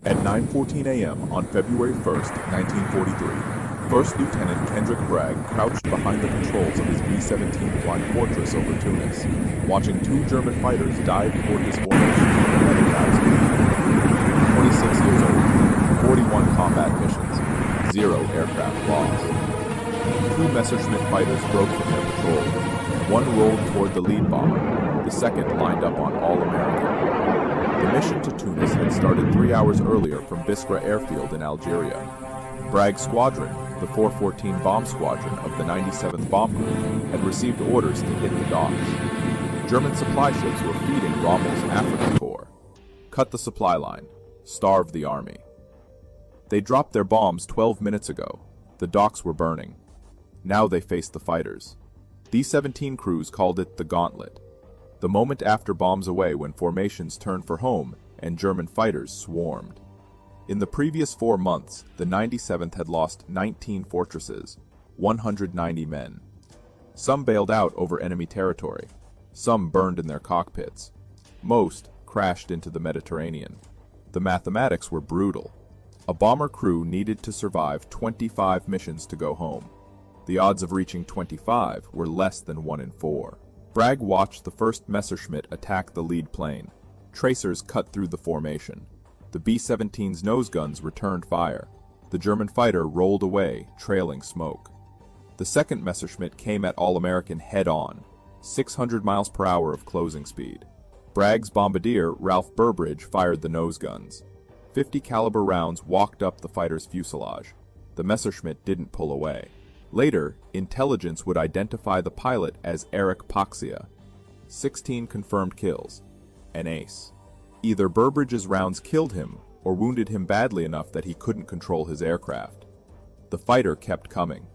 At 9:14 a.m. on February 1st, 1943, First Lieutenant Kendrick Bragg crouched behind the controls of his B-17 flying fortress over Tunis, watching two German fighters dive toward his formation at 26 years old, 41 combat missions, 0 aircraft lost. Two Messerschmitt fighters broke from their patrol. One rolled toward the lead bomber, the second lined up on All-American. The mission to Tunis had started 3 hours earlier from Biskra airfield in Algeria. Bragg's squadron, the 414 Bomb Squadron of the 97th Bomb Group, had received orders to hit the docks. German supply ships were feeding Rommel's Africa Corps. Cut the supply line. Starve the army. They dropped their bombs 12 minutes ago. The docks were burning. Now they faced the fighters. B-17 crews called it the Gauntlet. The moment after bombs away when formations turned for home and German fighters swarmed. In the previous 4 months, the 97th had lost 19 fortresses, 190 men. Some bailed out over enemy territory. Some burned in their cockpits. Most crashed into the Mediterranean. The mathematics were brutal. A bomber crew needed to survive 25 missions to go home. The odds of reaching 25 were less than 1 in 4. Bragg watched the first Messerschmitt attack the lead plane. Tracers cut through the formation. The B-17's nose guns returned fire. The German fighter rolled away, trailing smoke. The second Messerschmitt came at All-American head-on, 600 miles per hour of closing speed. Bragg's bombardier, Ralph Burbridge, fired the nose guns. 50 caliber rounds walked up the fighter's fuselage. The Messerschmitt didn't pull away. Later, intelligence would identify the pilot as Eric Paxia. 16 confirmed kills. An ace. Either Burbridge's rounds killed him or wounded him badly enough that he couldn't control his aircraft. The fighter kept coming.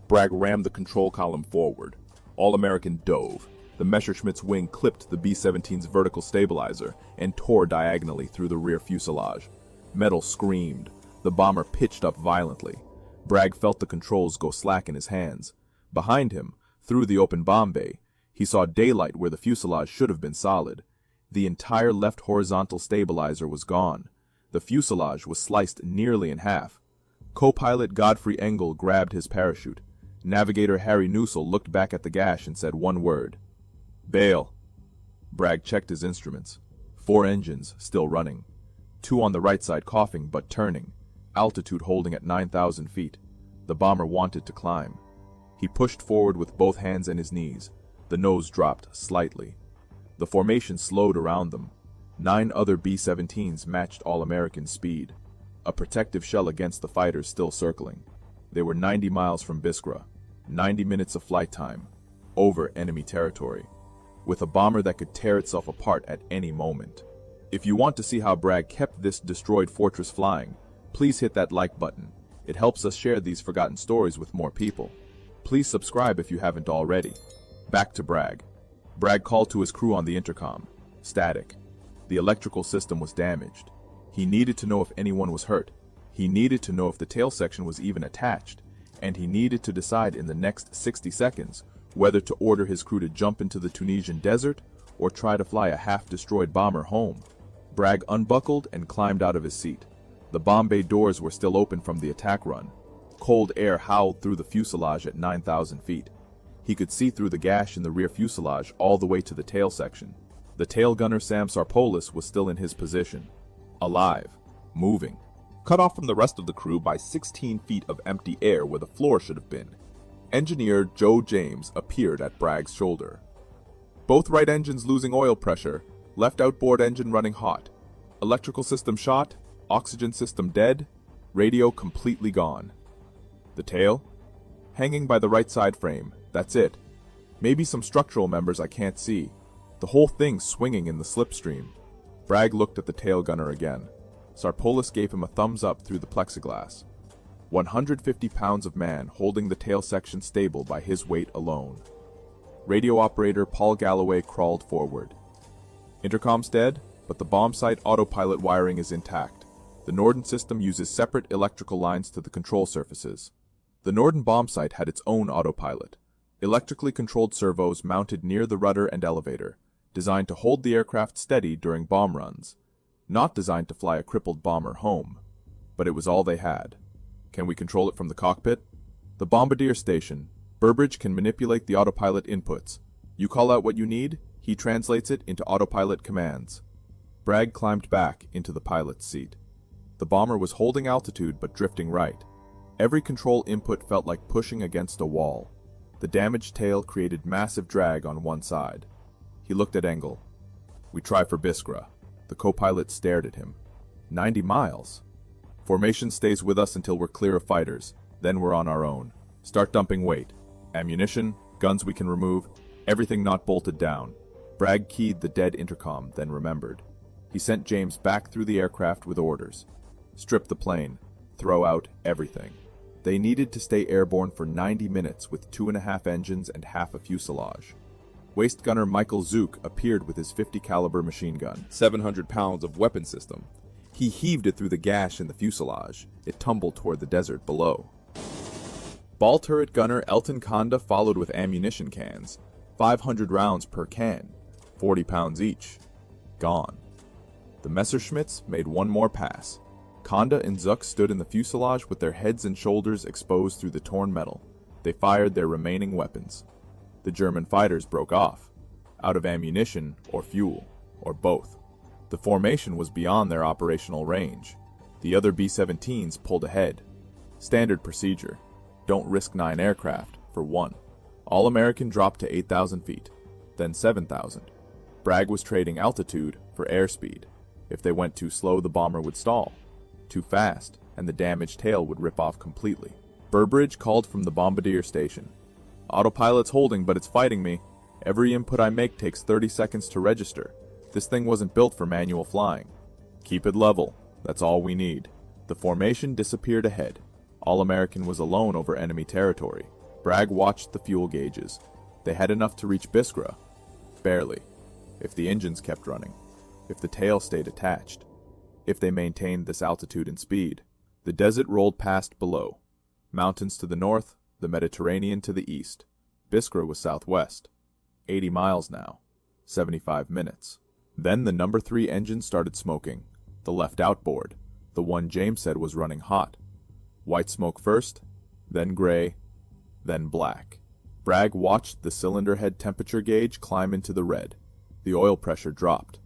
Bragg rammed the control column forward. All-American dove. The Messerschmitt's wing clipped the B-17's vertical stabilizer and tore diagonally through the rear fuselage. Metal screamed. The bomber pitched up violently. Bragg felt the controls go slack in his hands. Behind him, through the open bomb bay, he saw daylight where the fuselage should have been solid. The entire left horizontal stabilizer was gone. The fuselage was sliced nearly in half. Co-pilot Godfrey Engel grabbed his parachute. Navigator Harry Nussel looked back at the gash and said one word. "Bail." Bragg checked his instruments. 4 engines still running. 2 on the right side coughing but turning. Altitude holding at 9,000 feet. The bomber wanted to climb. He pushed forward with both hands and his knees. The nose dropped slightly. The formation slowed around them. 9 other B-17s matched All-American speed. A protective shell against the fighters still circling. They were 90 miles from Biskra. 90 minutes of flight time. Over enemy territory. With a bomber that could tear itself apart at any moment. If you want to see how Bragg kept this destroyed fortress flying, please hit that like button. It helps us share these forgotten stories with more people. Please subscribe if you haven't already. Back to Bragg. Bragg called to his crew on the intercom. Static. The electrical system was damaged. He needed to know if anyone was hurt. He needed to know if the tail section was even attached. And he needed to decide in the next 60 seconds whether to order his crew to jump into the Tunisian desert or try to fly a half-destroyed bomber home. Bragg unbuckled and climbed out of his seat. The bomb bay doors were still open from the attack run. Cold air howled through the fuselage at 9,000 feet. He could see through the gash in the rear fuselage all the way to the tail section. The tail gunner Sam Sarpolis was still in his position. Alive. Moving. Cut off from the rest of the crew by 16 feet of empty air where the floor should have been. Engineer Joe James appeared at Bragg's shoulder. Both right engines losing oil pressure. Left outboard engine running hot. Electrical system shot. Oxygen system dead. Radio completely gone. The tail? Hanging by the right side frame. That's it. Maybe some structural members I can't see. The whole thing swinging in the slipstream. Bragg looked at the tail gunner again. Sarpolis gave him a thumbs up through the plexiglass. 150 pounds of man holding the tail section stable by his weight alone. Radio operator Paul Galloway crawled forward. Intercom's dead, but the bomb site autopilot wiring is intact. The Norden system uses separate electrical lines to the control surfaces. The Norden bomb site had its own autopilot. Electrically controlled servos mounted near the rudder and elevator, designed to hold the aircraft steady during bomb runs. not designed to fly a crippled bomber home. But it was all they had. Can we control it from the cockpit? The bombardier station. Burbridge can manipulate the autopilot inputs. You call out what you need, he translates it into autopilot commands. Bragg climbed back into the pilot's seat. The bomber was holding altitude but drifting right. Every control input felt like pushing against a wall. The damaged tail created massive drag on one side. He looked at Engel. We try for Biskra. The co-pilot stared at him. 90 miles. Formation stays with us until we're clear of fighters. Then we're on our own. Start dumping weight. Ammunition, guns we can remove, everything not bolted down. Bragg keyed the dead intercom, then remembered. He sent James back through the aircraft with orders. Strip the plane. Throw out everything. They needed to stay airborne for 90 minutes with 2.5 engines and half a fuselage. Waist gunner Michael Zook appeared with his 50 caliber machine gun, 700 pounds of weapon system. He heaved it through the gash in the fuselage. It tumbled toward the desert below. Ball turret gunner Elton Konda followed with ammunition cans, 500 rounds per can, 40 pounds each. Gone. The Messerschmitts made one more pass. Konda and Zook stood in the fuselage with their heads and shoulders exposed through the torn metal. They fired their remaining weapons. The German fighters broke off, out of ammunition or fuel, or both. The formation was beyond their operational range. The other B-17s pulled ahead. Standard procedure. Don't risk 9 aircraft for 1. All-American dropped to 8,000 feet, then 7,000. Bragg was trading altitude for airspeed. If they went too slow, the bomber would stall. Too fast, and the damaged tail would rip off completely. Burbridge called from the bombardier station. Autopilot's holding, but it's fighting me. Every input I make takes 30 seconds to register. This thing wasn't built for manual flying. Keep it level. That's all we need. The formation disappeared ahead. All-American was alone over enemy territory. Bragg watched the fuel gauges. They had enough to reach Biskra. Barely. If the engines kept running. If the tail stayed attached. If they maintained this altitude and speed. The desert rolled past below. Mountains to the north, the Mediterranean to the east. Biskra was southwest. 80 miles now. 75 minutes. Then the number 3 engine started smoking. The left outboard. The one James said was running hot. White smoke first, then gray, then black. Bragg watched the cylinder head temperature gauge climb into the red. The oil pressure dropped.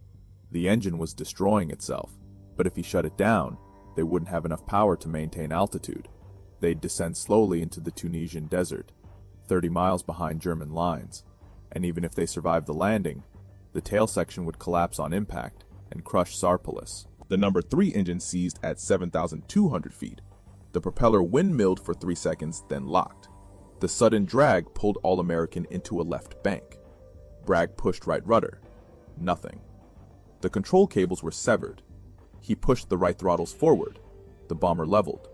The engine was destroying itself, but if he shut it down, they wouldn't have enough power to maintain altitude. They'd descend slowly into the Tunisian desert, 30 miles behind German lines, and even if they survived the landing, the tail section would collapse on impact and crush Sarpolis. The number 3 engine seized at 7,200 feet. The propeller windmilled for 3 seconds, then locked. The sudden drag pulled All-American into a left bank. Bragg pushed right rudder. Nothing. The control cables were severed. He pushed the right throttles forward. The bomber leveled.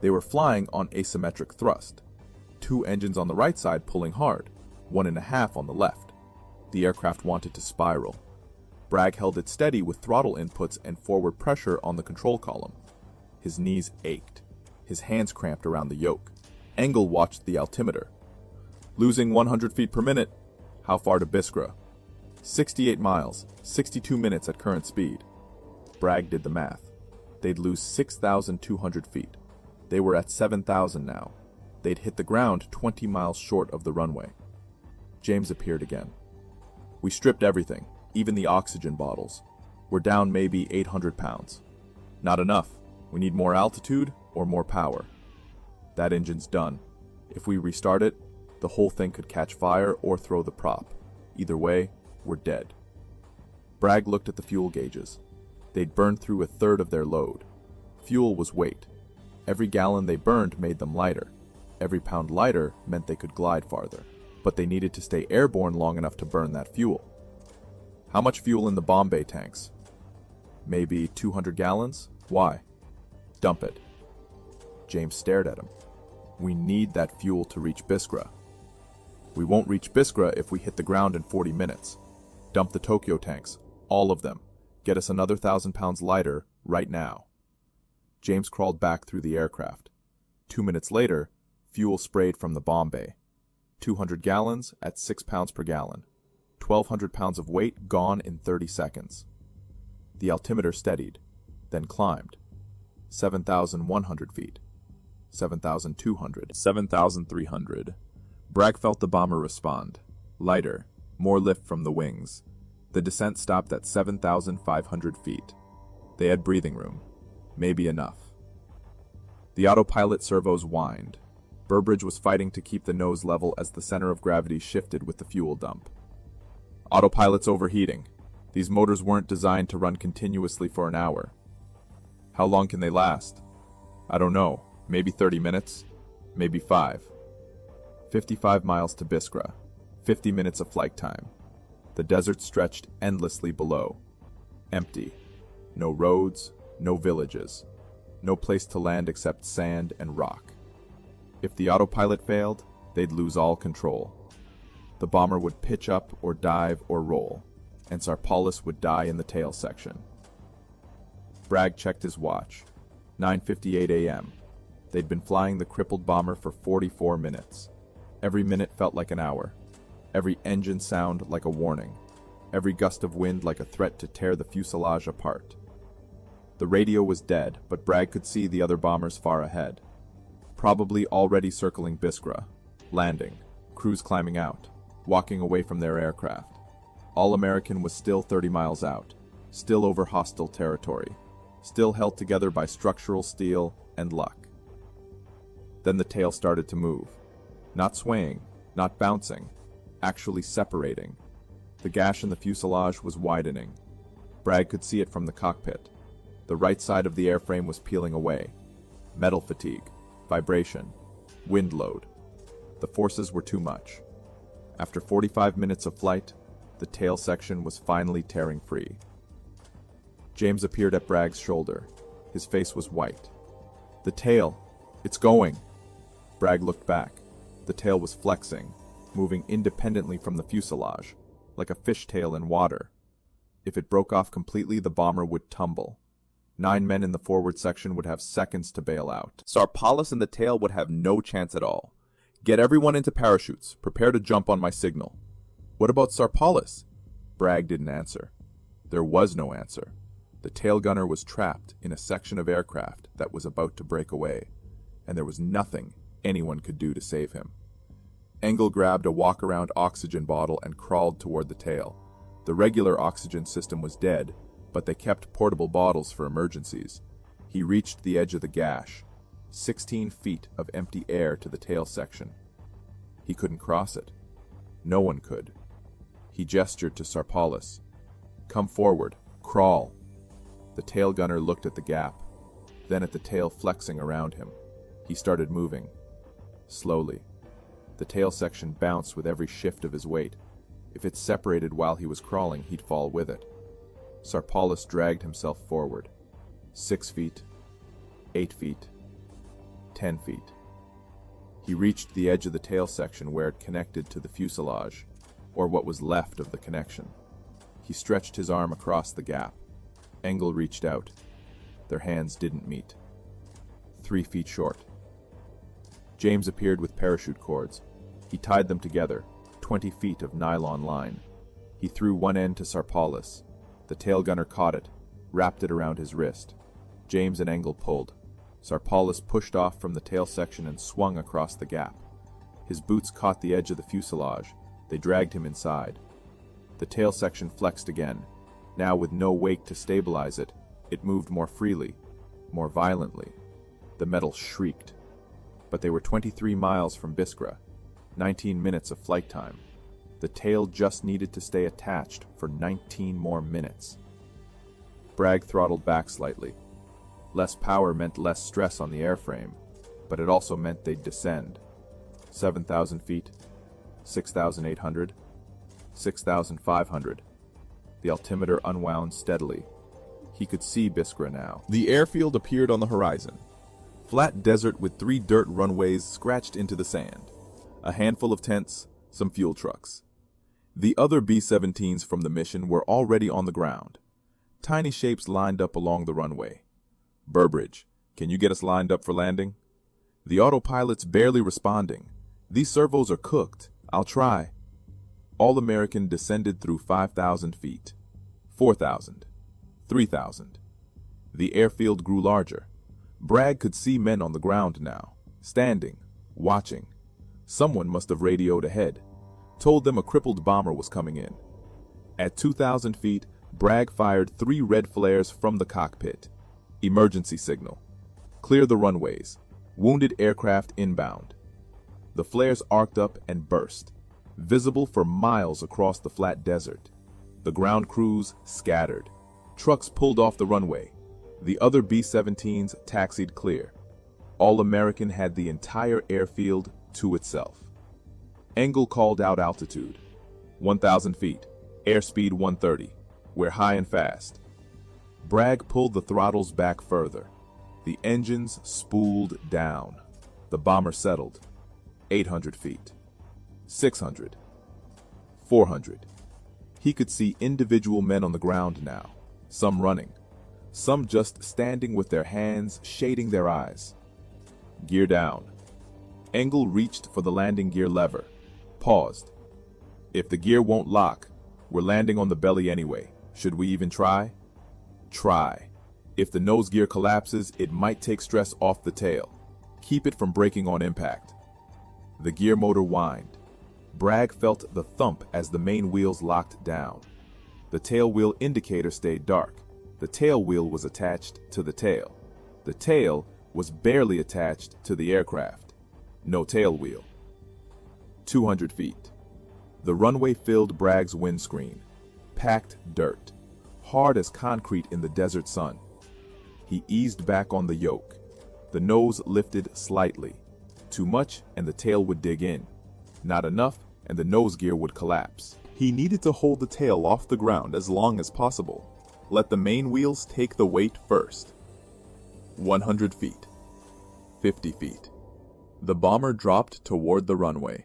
They were flying on asymmetric thrust. 2 engines on the right side pulling hard, 1.5 on the left. The aircraft wanted to spiral. Bragg held it steady with throttle inputs and forward pressure on the control column. His knees ached. His hands cramped around the yoke. Engel watched the altimeter. Losing 100 feet per minute. How far to Biskra? 68 miles, 62 minutes at current speed. Bragg did the math. They'd lose 6,200 feet. They were at 7,000 now. They'd hit the ground 20 miles short of the runway. James appeared again. We stripped everything, even the oxygen bottles. We're down maybe 800 pounds. Not enough. We need more altitude or more power. That engine's done. If we restart it, the whole thing could catch fire or throw the prop. Either way, we're dead. Bragg looked at the fuel gauges. They'd burned through 1/3 of their load. Fuel was weight. Every gallon they burned made them lighter. Every pound lighter meant they could glide farther. But they needed to stay airborne long enough to burn that fuel. How much fuel in the bomb bay tanks? Maybe 200 gallons? Why? Dump it. James stared at him. We need that fuel to reach Biskra. We won't reach Biskra if we hit the ground in 40 minutes. Dump the Tokyo tanks, all of them. Get us another 1,000 pounds lighter right now. James crawled back through the aircraft. 2 minutes later, fuel sprayed from the bomb bay. 200 gallons at 6 pounds per gallon. 1,200 pounds of weight gone in 30 seconds. The altimeter steadied, then climbed. 7,100 feet. 7,200. 7,300. Bragg felt the bomber respond. Lighter, more lift from the wings. The descent stopped at 7,500 feet. They had breathing room. Maybe enough. The autopilot servos whined. Burbridge was fighting to keep the nose level as the center of gravity shifted with the fuel dump. Autopilot's overheating. These motors weren't designed to run continuously for an hour. How long can they last? I don't know. Maybe 30 minutes? Maybe 5. 55 miles to Biskra. 50 minutes of flight time. The desert stretched endlessly below. Empty. No roads, no villages. No place to land except sand and rock. If the autopilot failed, they'd lose all control. The bomber would pitch up or dive or roll, and Sarpalis would die in the tail section. Bragg checked his watch. 9:58 a.m. They'd been flying the crippled bomber for 44 minutes. Every minute felt like an hour. Every engine sound like a warning. Every gust of wind like a threat to tear the fuselage apart. The radio was dead, but Bragg could see the other bombers far ahead. Probably already circling Biskra, landing, crews climbing out, walking away from their aircraft. All-American was still 30 miles out, still over hostile territory, still held together by structural steel and luck. Then the tail started to move. Not swaying, not bouncing, actually separating. The gash in the fuselage was widening. Bragg could see it from the cockpit. The right side of the airframe was peeling away. Metal fatigue, vibration, wind load. The forces were too much. After 45 minutes of flight, the tail section was finally tearing free. James appeared at Bragg's shoulder. His face was white. The tail, it's going. Bragg looked back. The tail was flexing, moving independently from the fuselage, like a fishtail in water. If it broke off completely, the bomber would tumble. 9 men in the forward section would have seconds to bail out. Sarpalis and the tail would have no chance at all. Get everyone into parachutes. Prepare to jump on my signal. What about Sarpalis? Bragg didn't answer. There was no answer. The tail gunner was trapped in a section of aircraft that was about to break away, and there was nothing anyone could do to save him. Engel grabbed a walk-around oxygen bottle and crawled toward the tail. The regular oxygen system was dead, but they kept portable bottles for emergencies. He reached the edge of the gash, 16 feet of empty air to the tail section. He couldn't cross it. No one could. He gestured to Sarpalis. Come forward, crawl. The tail gunner looked at the gap, then at the tail flexing around him. He started moving. Slowly. The tail section bounced with every shift of his weight. If it separated while he was crawling, he'd fall with it. Sarpalis dragged himself forward. 6 feet, 8 feet, 10 feet. He reached the edge of the tail section where it connected to the fuselage, or what was left of the connection. He stretched his arm across the gap. Engel reached out. Their hands didn't meet. 3 feet short. James appeared with parachute cords. He tied them together, 20 feet of nylon line. He threw one end to Sarpalis. The tail gunner caught it, wrapped it around his wrist. James and Engel pulled. Sarpalis pushed off from the tail section and swung across the gap. His boots caught the edge of the fuselage. They dragged him inside. The tail section flexed again. Now with no wake to stabilize it, it moved more freely, more violently. The metal shrieked. But they were 23 miles from Biskra, 19 minutes of flight time. The tail just needed to stay attached for 19 more minutes. Bragg throttled back slightly. Less power meant less stress on the airframe, but it also meant they'd descend. 7,000 feet, 6,800, 6,500. The altimeter unwound steadily. He could see Biskra now. The airfield appeared on the horizon. Flat desert with 3 dirt runways scratched into the sand. A handful of tents, some fuel trucks. The other B-17s from the mission were already on the ground. Tiny shapes lined up along the runway. Burbridge, can you get us lined up for landing? The autopilot's barely responding. These servos are cooked. I'll try. All-American descended through 5,000 feet. 4,000. 3,000. The airfield grew larger. Bragg could see men on the ground now, standing, watching. Someone must have radioed ahead, told them a crippled bomber was coming in. At 2,000 feet, Bragg fired 3 red flares from the cockpit. Emergency signal. Clear the runways. Wounded aircraft inbound. The flares arced up and burst, visible for miles across the flat desert. The ground crews scattered. Trucks pulled off the runway. The other B-17s taxied clear. All-American had the entire airfield to itself. Engel called out altitude. 1,000 feet. Airspeed 130. We're high and fast. Bragg pulled the throttles back further. The engines spooled down. The bomber settled. 800 feet. 600. 400. He could see individual men on the ground now, some running, some just standing with their hands shading their eyes. Gear down. Engel reached for the landing gear lever, paused. If the gear won't lock, we're landing on the belly anyway. Should we even try? Try. If the nose gear collapses, it might take stress off the tail. Keep it from breaking on impact. The gear motor whined. Bragg felt the thump as the main wheels locked down. The tail wheel indicator stayed dark. The tail wheel was attached to the tail. The tail was barely attached to the aircraft. No tail wheel. 200 feet. The runway filled Bragg's windscreen. Packed dirt. Hard as concrete in the desert sun. He eased back on the yoke. The nose lifted slightly. Too much and the tail would dig in. Not enough and the nose gear would collapse. He needed to hold the tail off the ground as long as possible. Let the main wheels take the weight first. 100 feet. 50 feet. The bomber dropped toward the runway.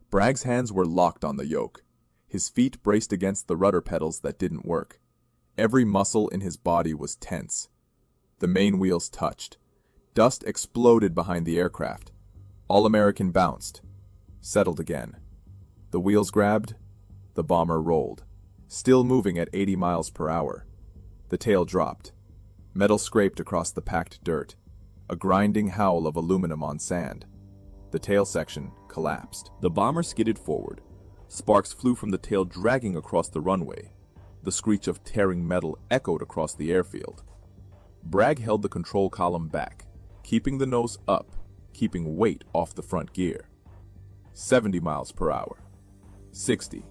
Bragg's hands were locked on the yoke. His feet braced against the rudder pedals that didn't work. Every muscle in his body was tense. The main wheels touched. Dust exploded behind the aircraft. All-American bounced. Settled again. The wheels grabbed. The bomber rolled. Still moving at 80 miles per hour. The tail dropped. Metal scraped across the packed dirt. A grinding howl of aluminum on sand. The tail section collapsed. The bomber skidded forward. Sparks flew from the tail, dragging across the runway. The screech of tearing metal echoed across the airfield. Bragg held the control column back, keeping the nose up, keeping weight off the front gear. 70 miles per hour. 60.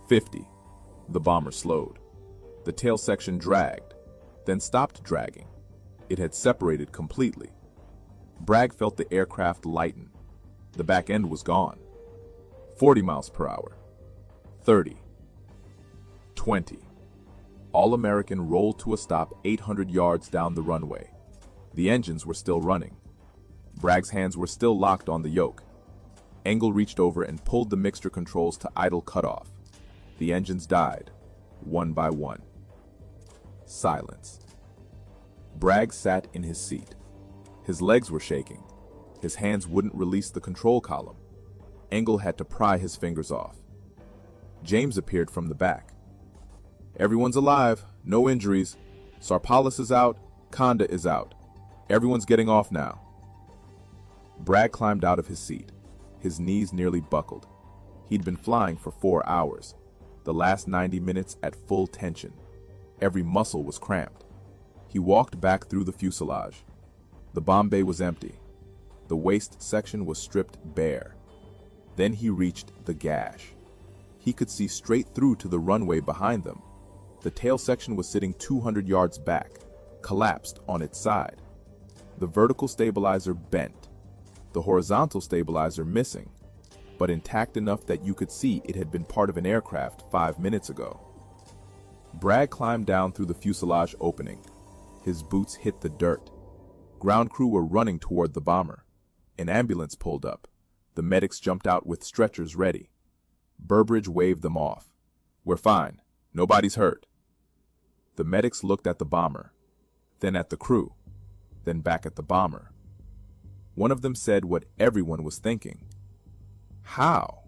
50. The bomber slowed. The tail section dragged, then stopped dragging. It had separated completely. Bragg felt the aircraft lighten. The back end was gone. 40 miles per hour. 30. 20. All-American rolled to a stop 800 yards down the runway. The engines were still running. Bragg's hands were still locked on the yoke. Engel reached over and pulled the mixture controls to idle cutoff. The engines died, one by one. Silence. Bragg sat in his seat. His legs were shaking. His hands wouldn't release the control column. Engel had to pry his fingers off. James appeared from the back. Everyone's alive, no injuries. Sarpalis is out, Conda is out. Everyone's getting off now. Bragg climbed out of his seat. His knees nearly buckled. He'd been flying for 4 hours, the last 90 minutes at full tension. Every muscle was cramped. He walked back through the fuselage. The bomb bay was empty. The waist section was stripped bare. Then he reached the gash. He could see straight through to the runway behind them. The tail section was sitting 200 yards back, collapsed on its side. The vertical stabilizer bent. The horizontal stabilizer missing, but intact enough that you could see it had been part of an aircraft 5 minutes ago. Bragg climbed down through the fuselage opening. His boots hit the dirt. Ground crew were running toward the bomber. An ambulance pulled up. The medics jumped out with stretchers ready. Burbridge waved them off. "We're fine. Nobody's hurt." The medics looked at the bomber, then at the crew, then back at the bomber. One of them said what everyone was thinking. How?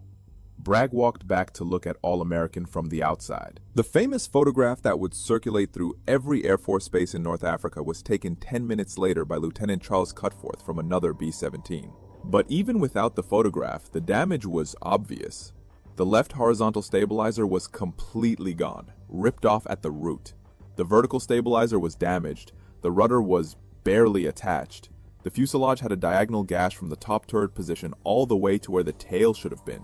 Bragg walked back to look at All-American from the outside. The famous photograph that would circulate through every Air Force base in North Africa was taken 10 minutes later by Lieutenant Charles Cutforth from another B-17. But even without the photograph, the damage was obvious. The left horizontal stabilizer was completely gone, ripped off at the root. The vertical stabilizer was damaged, the rudder was barely attached. The fuselage had a diagonal gash from the top turret position all the way to where the tail should have been.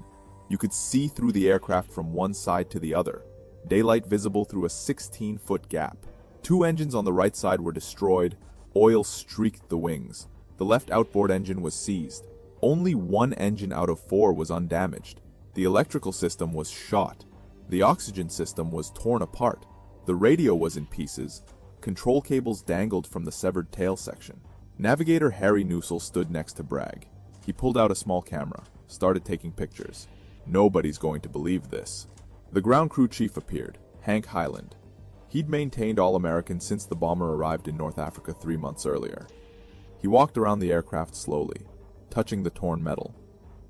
You could see through the aircraft from one side to the other, daylight visible through a 16-foot gap. Two engines on the right side were destroyed, oil streaked the wings. The left outboard engine was seized. Only one engine out of 4 was undamaged. The electrical system was shot. The oxygen system was torn apart. The radio was in pieces. Control cables dangled from the severed tail section. Navigator Harry Newsell stood next to Bragg. He pulled out a small camera, started taking pictures. Nobody's going to believe this. The ground crew chief appeared, Hank Highland. He'd maintained All-American since the bomber arrived in North Africa 3 months earlier. He walked around the aircraft slowly, touching the torn metal,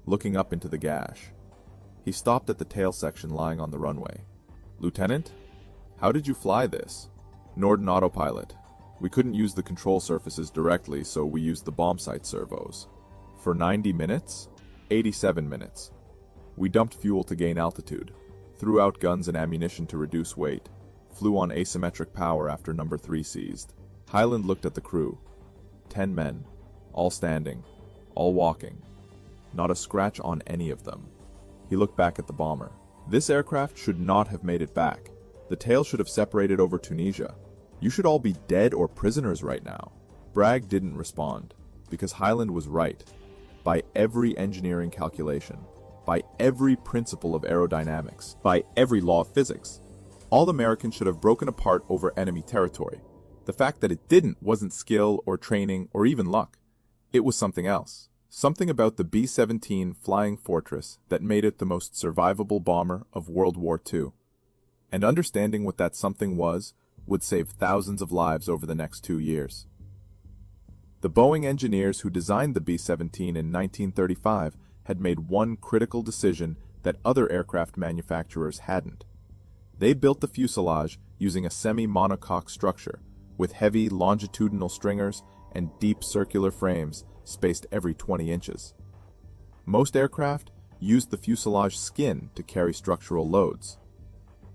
looking up into the gash. He stopped at the tail section lying on the runway. "Lieutenant, how did you fly this?" "Norden autopilot. We couldn't use the control surfaces directly, so we used the bomb sight servos." "For 90 minutes?" 87 minutes. We dumped fuel to gain altitude, threw out guns and ammunition to reduce weight, flew on asymmetric power after number 3 seized. Highland looked at the crew. 10 men, all standing, all walking. Not a scratch on any of them. He looked back at the bomber. This aircraft should not have made it back. The tail should have separated over Tunisia. You should all be dead or prisoners right now. Bragg didn't respond, because Highland was right. By every engineering calculation, by every principle of aerodynamics, by every law of physics, All-American should have broken apart over enemy territory. The fact that it didn't wasn't skill or training or even luck. It was something else. Something about the B-17 Flying Fortress that made it the most survivable bomber of World War II. And understanding what that something was would save thousands of lives over the next 2 years. The Boeing engineers who designed the B-17 in 1935 had made one critical decision that other aircraft manufacturers hadn't. They built the fuselage using a semi-monocoque structure with heavy longitudinal stringers and deep circular frames spaced every 20 inches. Most aircraft used the fuselage skin to carry structural loads.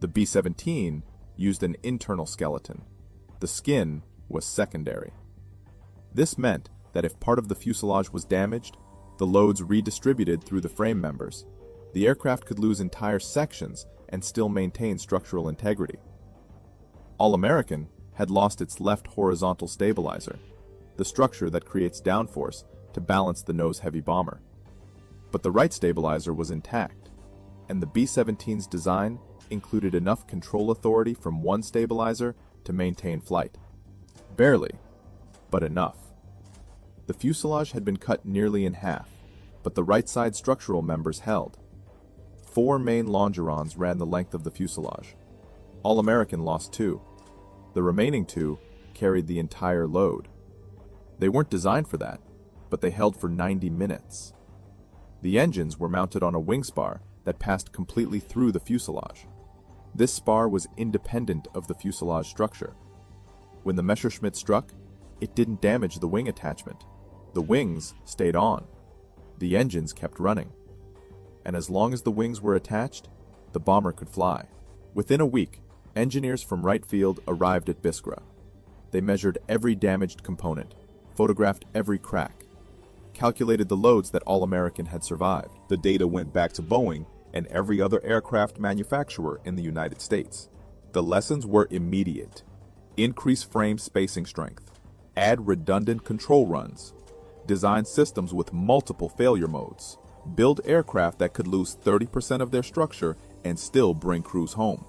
The B-17 used an internal skeleton. The skin was secondary. This meant that if part of the fuselage was damaged, the loads redistributed through the frame members. The aircraft could lose entire sections and still maintain structural integrity. All-American had lost its left horizontal stabilizer, the structure that creates downforce to balance the nose-heavy bomber. But the right stabilizer was intact, and the B-17's design included enough control authority from one stabilizer to maintain flight. Barely, but enough. The fuselage had been cut nearly in half, but the right side structural members held. 4 main longerons ran the length of the fuselage. All-American lost 2. The remaining 2 carried the entire load. They weren't designed for that, but they held for 90 minutes. The engines were mounted on a wing spar that passed completely through the fuselage. This spar was independent of the fuselage structure. When the Messerschmitt struck, it didn't damage the wing attachment. The wings stayed on. The engines kept running. And as long as the wings were attached, the bomber could fly. Within a week, engineers from Wright Field arrived at Biskra. They measured every damaged component, photographed every crack, calculated the loads that All-American had survived. The data went back to Boeing and every other aircraft manufacturer in the United States. The lessons were immediate. Increase frame spacing strength, add redundant control runs, design systems with multiple failure modes, build aircraft that could lose 30% of their structure and still bring crews home.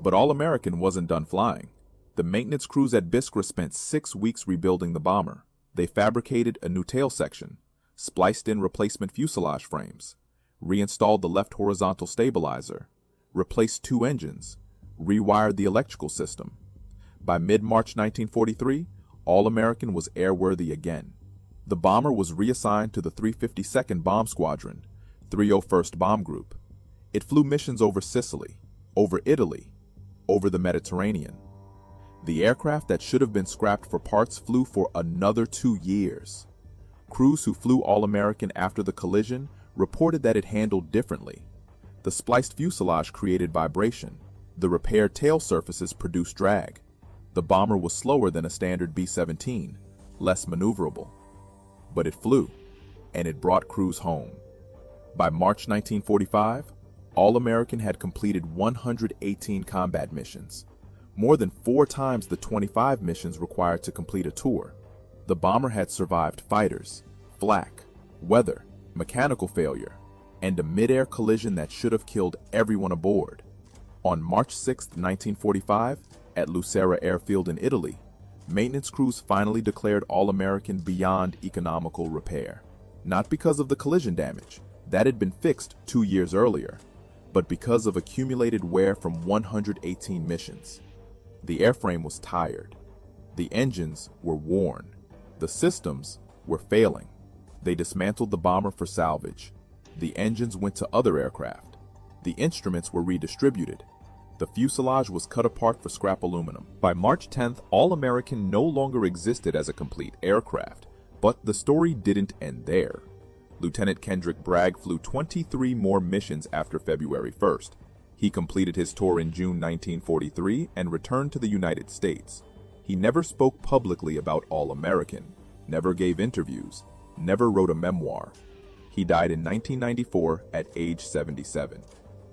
But All-American wasn't done flying. The maintenance crews at Biskra spent 6 weeks rebuilding the bomber. They fabricated a new tail section, spliced in replacement fuselage frames, reinstalled the left horizontal stabilizer, replaced 2 engines, rewired the electrical system. By mid-March 1943, All-American was airworthy again. The bomber was reassigned to the 352nd Bomb Squadron, 301st Bomb Group. It flew missions over Sicily, over Italy, over the Mediterranean. The aircraft that should have been scrapped for parts flew for another 2 years. Crews who flew All-American after the collision reported that it handled differently. The spliced fuselage created vibration. The repaired tail surfaces produced drag. The bomber was slower than a standard B-17, less maneuverable. But it flew, and it brought crews home. By March 1945, All-American had completed 118 combat missions, more than 4 times the 25 missions required to complete a tour. The bomber had survived fighters, flak, weather, mechanical failure, and a mid-air collision that should have killed everyone aboard. On March 6, 1945, at Lucera Airfield in Italy, maintenance crews finally declared All-American beyond economical repair. Not because of the collision damage, that had been fixed 2 years earlier, but because of accumulated wear from 118 missions. The airframe was tired. The engines were worn. The systems were failing. They dismantled the bomber for salvage. The engines went to other aircraft. The instruments were redistributed. The fuselage was cut apart for scrap aluminum. By March 10th, All-American no longer existed as a complete aircraft, but the story didn't end there. Lieutenant Kendrick Bragg flew 23 more missions after February 1st. He completed his tour in June 1943 and returned to the United States. He never spoke publicly about All-American, never gave interviews, never wrote a memoir. He died in 1994 at age 77.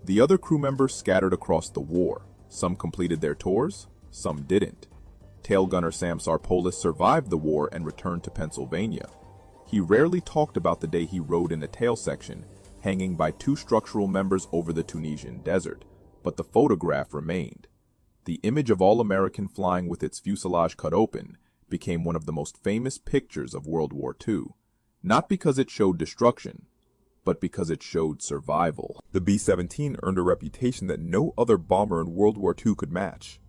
The other crew members scattered across the war. Some completed their tours, some didn't. Tail gunner Sam Sarpolis survived the war and returned to Pennsylvania. He rarely talked about the day he rode in the tail section, hanging by 2 structural members over the Tunisian desert, but the photograph remained. The image of All-American flying with its fuselage cut open became one of the most famous pictures of World War II, not because it showed destruction, but because it showed survival. The B-17 earned a reputation that no other bomber in World War II could match.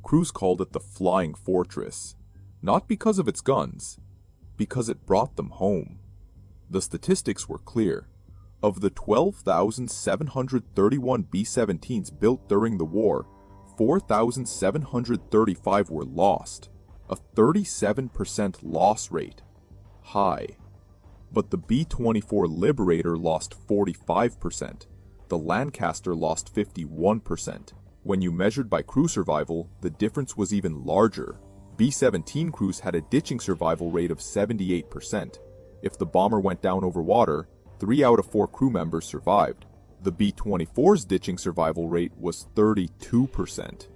Crews called it the Flying Fortress, not because of its guns, because it brought them home. The statistics were clear. Of the 12,731 B-17s built during the war, 4,735 were lost, a 37% loss rate. High. But the B-24 Liberator lost 45%. The Lancaster lost 51%. When you measured by crew survival, the difference was even larger. B-17 crews had a ditching survival rate of 78%. If the bomber went down over water, 3 out of 4 crew members survived. The B-24's ditching survival rate was 32%.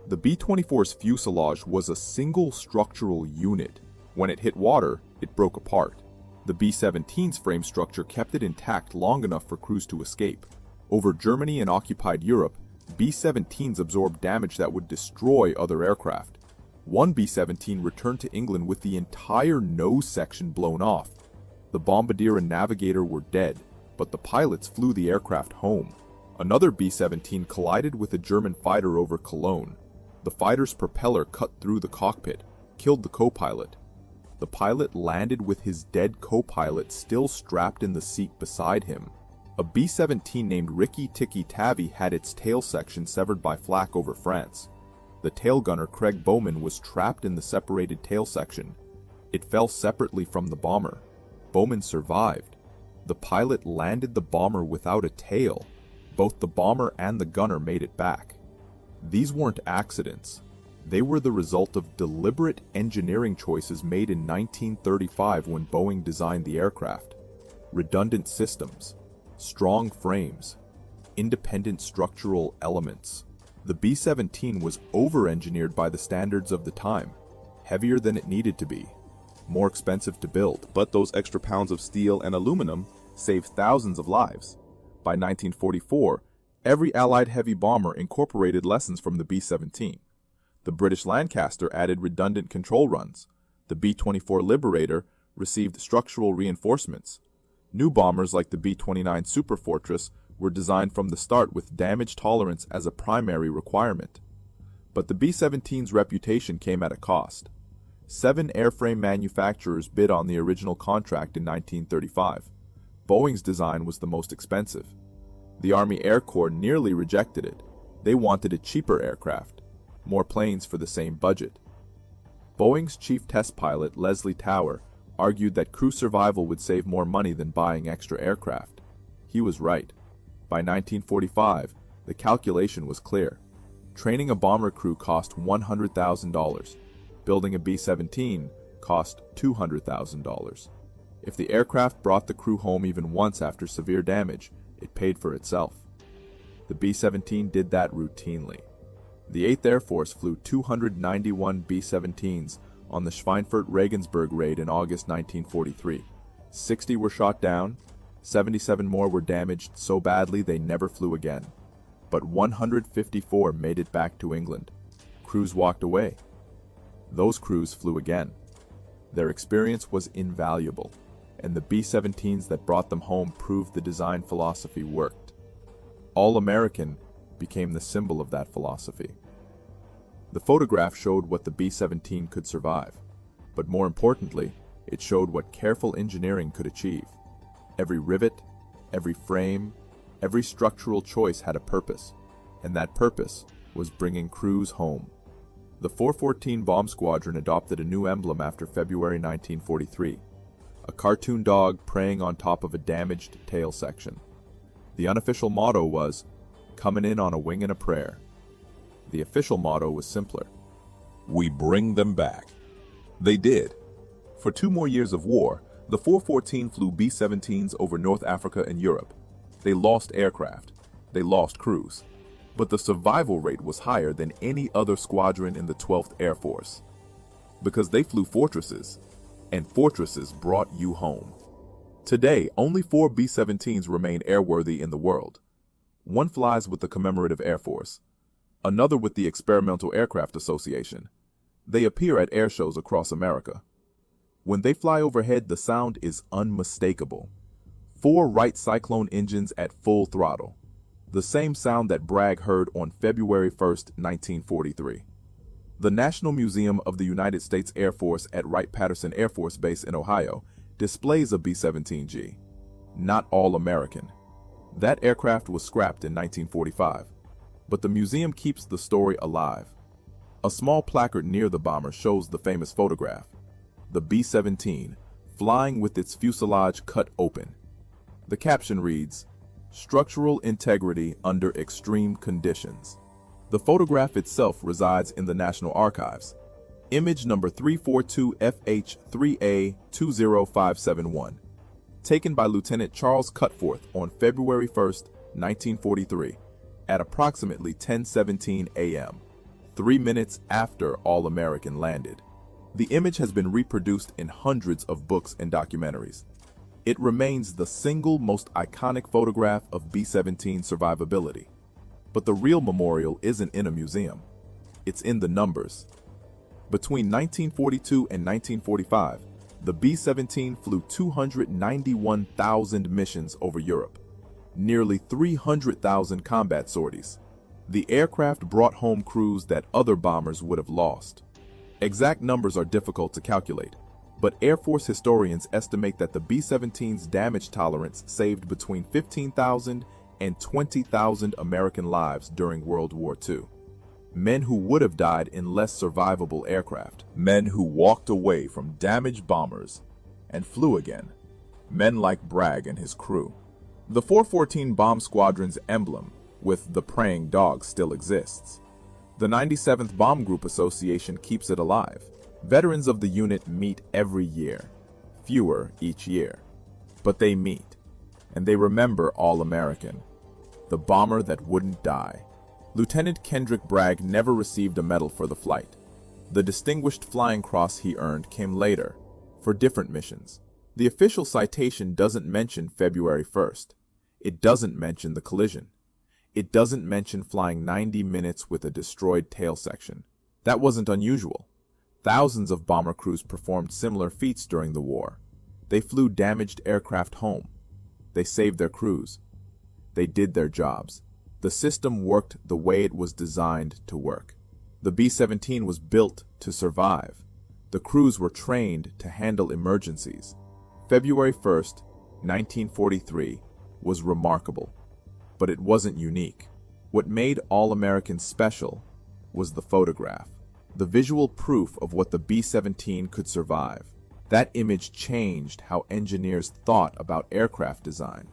The B-24's fuselage was a single structural unit. When it hit water, it broke apart. The B-17's frame structure kept it intact long enough for crews to escape. Over Germany and occupied Europe, B-17s absorbed damage that would destroy other aircraft. One B-17 returned to England with the entire nose section blown off. The bombardier and navigator were dead, but the pilots flew the aircraft home. Another B-17 collided with a German fighter over Cologne. The fighter's propeller cut through the cockpit, killed the co-pilot. The pilot landed with his dead co-pilot still strapped in the seat beside him. A B-17 named Ricky Tikki Tavi had its tail section severed by flak over France. The tail gunner Craig Bowman was trapped in the separated tail section. It fell separately from the bomber. Bowman survived. The pilot landed the bomber without a tail. Both the bomber and the gunner made it back. These weren't accidents. They were the result of deliberate engineering choices made in 1935 when Boeing designed the aircraft. Redundant systems, strong frames, independent structural elements. The B-17 was over-engineered by the standards of the time, heavier than it needed to be, more expensive to build, but those extra pounds of steel and aluminum saved thousands of lives. By 1944, every Allied heavy bomber incorporated lessons from the B-17. The British Lancaster added redundant control runs. The B-24 Liberator received structural reinforcements. New bombers like the B-29 Superfortress were designed from the start with damage tolerance as a primary requirement. But the B-17's reputation came at a cost. 7 airframe manufacturers bid on the original contract in 1935. Boeing's design was the most expensive. The Army Air Corps nearly rejected it. They wanted a cheaper aircraft, more planes for the same budget. Boeing's chief test pilot, Leslie Tower, argued that crew survival would save more money than buying extra aircraft. He was right. By 1945, the calculation was clear. Training a bomber crew cost $100,000. Building a B-17 cost $200,000. If the aircraft brought the crew home even once after severe damage, it paid for itself. The B-17 did that routinely. The 8th Air Force flew 291 B-17s on the Schweinfurt-Regensburg raid in August 1943. 60 were shot down, 77 more were damaged so badly they never flew again. But 154 made it back to England. Crews walked away. Those crews flew again. Their experience was invaluable, and the B-17s that brought them home proved the design philosophy worked. All-American became the symbol of that philosophy. The photograph showed what the B-17 could survive, but more importantly, it showed what careful engineering could achieve. Every rivet, every frame, every structural choice had a purpose, and that purpose was bringing crews home. The 414 Bomb Squadron adopted a new emblem after February 1943, a cartoon dog preying on top of a damaged tail section. The unofficial motto was, "Coming in on a wing and a prayer." The official motto was simpler. "We bring them back." They did. For 2 more years of war, the 414 flew B-17s over North Africa and Europe. They lost aircraft. They lost crews. But the survival rate was higher than any other squadron in the 12th Air Force. Because they flew fortresses, and fortresses brought you home. Today, only 4 B-17s remain airworthy in the world. One flies with the Commemorative Air Force, another with the Experimental Aircraft Association. They appear at air shows across America. When they fly overhead, the sound is unmistakable. 4 Wright Cyclone engines at full throttle. The same sound that Bragg heard on February 1st, 1943. The National Museum of the United States Air Force at Wright-Patterson Air Force Base in Ohio displays a B-17G. Not all American. That aircraft was scrapped in 1945, but the museum keeps the story alive. A small placard near the bomber shows the famous photograph. The B-17, flying with its fuselage cut open. The caption reads, "Structural integrity under extreme conditions." The photograph itself resides in the National Archives. Image number 342FH3A20571. Taken by Lieutenant Charles Cutforth on February 1st, 1943, at approximately 10:17 a.m., 3 minutes after All-American landed. The image has been reproduced in hundreds of books and documentaries. It remains the single most iconic photograph of B-17 survivability. But the real memorial isn't in a museum. It's in the numbers. Between 1942 and 1945, the B-17 flew 291,000 missions over Europe, nearly 300,000 combat sorties. The aircraft brought home crews that other bombers would have lost. Exact numbers are difficult to calculate, but Air Force historians estimate that the B-17's damage tolerance saved between 15,000 and 20,000 American lives during World War II. Men who would have died in less survivable aircraft. Men who walked away from damaged bombers and flew again. Men like Bragg and his crew. The 414 Bomb Squadron's emblem, with the praying dog, still exists. The 97th Bomb Group Association keeps it alive. Veterans of the unit meet every year, fewer each year. But they meet, and they remember All-American, the bomber that wouldn't die. Lieutenant Kendrick Bragg never received a medal for the flight. The Distinguished Flying Cross he earned came later, for different missions. The official citation doesn't mention February 1st. It doesn't mention the collision. It doesn't mention flying 90 minutes with a destroyed tail section. That wasn't unusual. Thousands of bomber crews performed similar feats during the war. They flew damaged aircraft home. They saved their crews. They did their jobs. The system worked the way it was designed to work. The B-17 was built to survive. The crews were trained to handle emergencies. February 1st, 1943 was remarkable. But it wasn't unique. What made All-American special was the photograph, the visual proof of what the B-17 could survive. That image changed how engineers thought about aircraft design.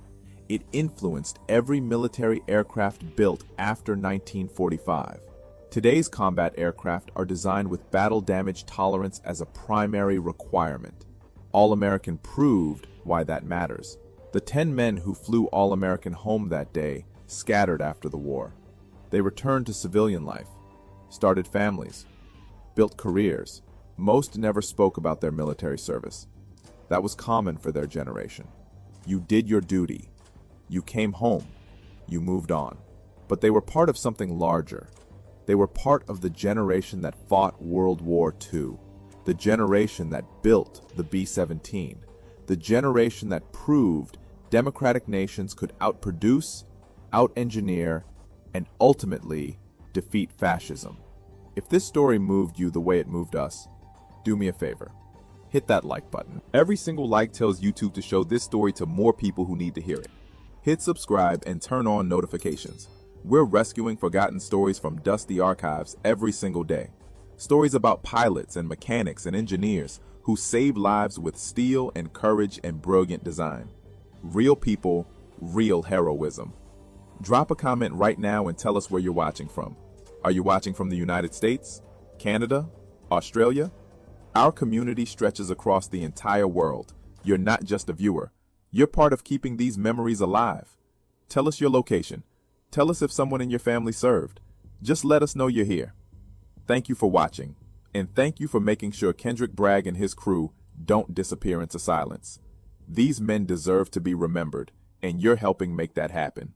It influenced every military aircraft built after 1945. Today's combat aircraft are designed with battle damage tolerance as a primary requirement. All-American proved why that matters. The 10 men who flew All-American home that day scattered after the war. They returned to civilian life, started families, built careers. Most never spoke about their military service. That was common for their generation. You did your duty. You came home. You moved on. But they were part of something larger. They were part of the generation that fought World War II, the generation that built the B-17, the generation that proved democratic nations could outproduce, out-engineer, and ultimately defeat fascism. If this story moved you the way it moved us, do me a favor. Hit that like button. Every single like tells YouTube to show this story to more people who need to hear it. Hit subscribe and turn on notifications. We're rescuing forgotten stories from dusty archives every single day. Stories about pilots and mechanics and engineers who save lives with steel and courage and brilliant design. Real people, real heroism. Drop a comment right now and tell us where you're watching from. Are you watching from the United States, Canada, Australia? Our community stretches across the entire world. You're not just a viewer. You're part of keeping these memories alive. Tell us your location. Tell us if someone in your family served. Just let us know you're here. Thank you for watching, and thank you for making sure Kendrick Bragg and his crew don't disappear into silence. These men deserve to be remembered, and you're helping make that happen.